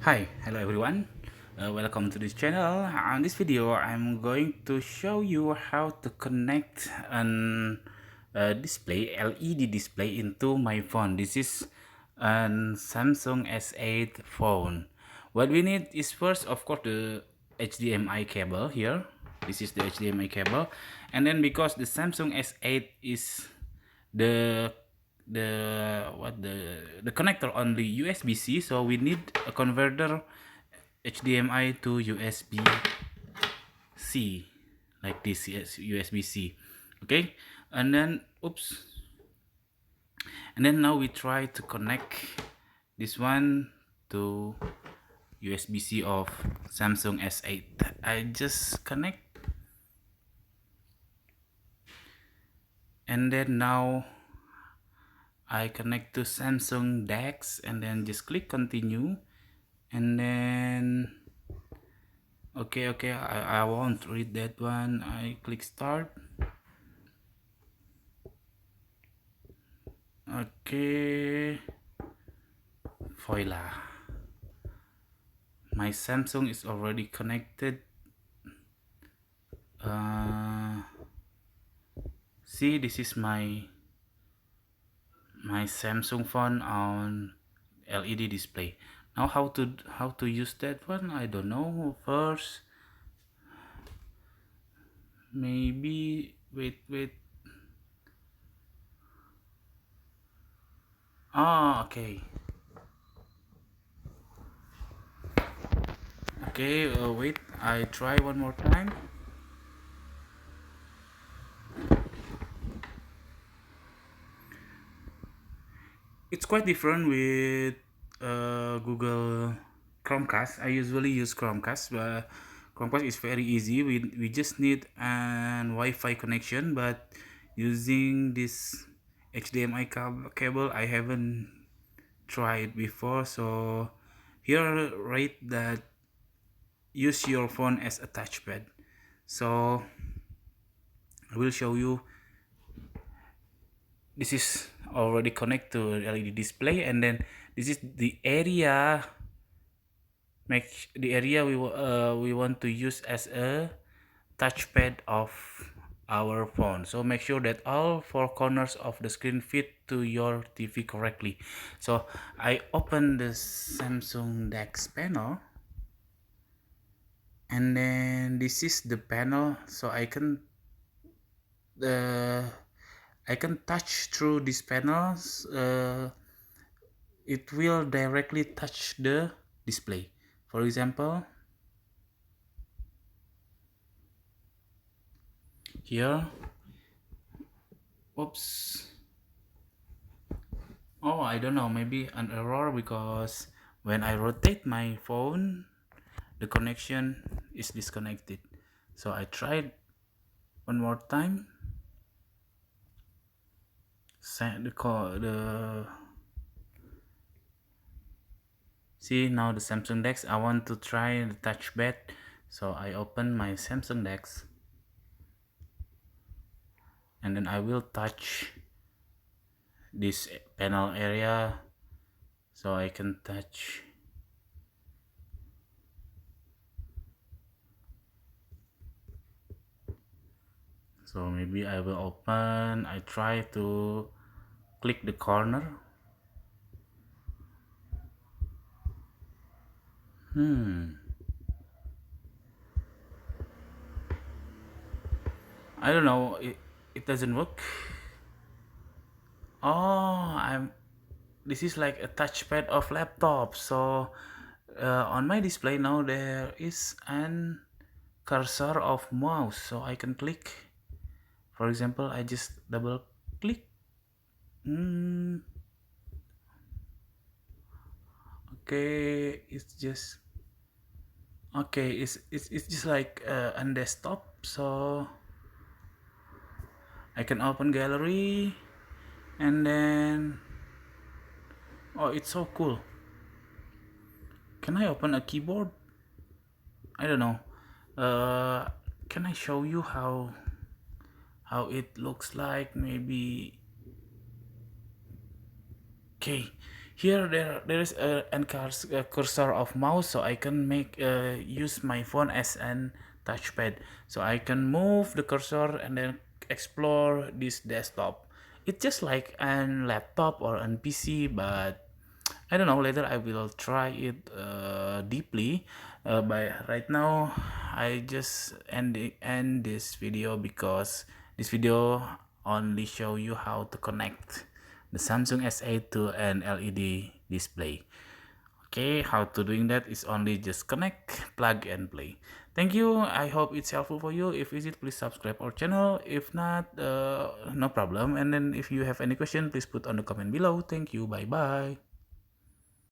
Hi, hello everyone. Welcome to this channel. On this video, I'm going to show you how to connect an LED display into my phone. This is an Samsung S8 phone. What we need is first, of course, the HDMI cable here. This is the HDMI cable, and then because the Samsung S8 is the the connector on the USB-C, so we need a converter HDMI to USB-C like this. Yes, USB-C. Okay, and then and then now we try to connect this one to USB-C of Samsung S8. I just connect, and then now I connect to Samsung Dex, and then just click continue, and then okay, I won't read that one. I click start. Okay, voila, my Samsung is already connected. See, this is my Samsung phone on LED display. Now how to use that one, I don't know. First, maybe wait. Okay. Okay, wait, I try one more time. It's quite different with Google Chromecast. I usually use Chromecast, but Chromecast is very easy. We just need an Wi-Fi connection, but using this HDMI cable, I haven't tried before. So here rate that use your phone as a touchpad. So I will show you. This is already connected to LED display, and then this is the area, we want to use as a touchpad of our phone. So make sure that all four corners of the screen fit to your TV correctly. So I open the Samsung Dex panel, and then this is the panel, so uh, I can touch through these panels. It will directly touch the display. For example, here, oops, oh, I don't know, maybe an error because when I rotate my phone, the connection is disconnected. So I tried one more time. Set the call. See, now the Samsung Dex. I want to try the touchpad, so I open my Samsung Dex, and then I will touch this panel area, so I can touch. So maybe I will open. I try to click the corner. I don't know. It doesn't work. Oh, this is like a touchpad of laptop. So on my display now there is an cursor of mouse, so I can click. For example, I just double click. Okay, it's just okay. It's just like on desktop, so I can open gallery, and then oh, it's so cool. Can I open a keyboard? I don't know. Uh, can I show you how it looks like? Maybe. Okay, Here there is a cursor of mouse, so I can make use my phone as an touchpad, so I can move the cursor and then explore this desktop. It's just like an laptop or an PC, but I don't know, later I will try it deeply. But right now I just end this video because this video only show you how to connect the Samsung S8 to an LED display. Okay, how to doing that is only just connect, plug and play. Thank you. I hope it's helpful for you. If is it, please subscribe our channel. If not, no problem. And then if you have any question, please put on the comment below. Thank you. Bye bye.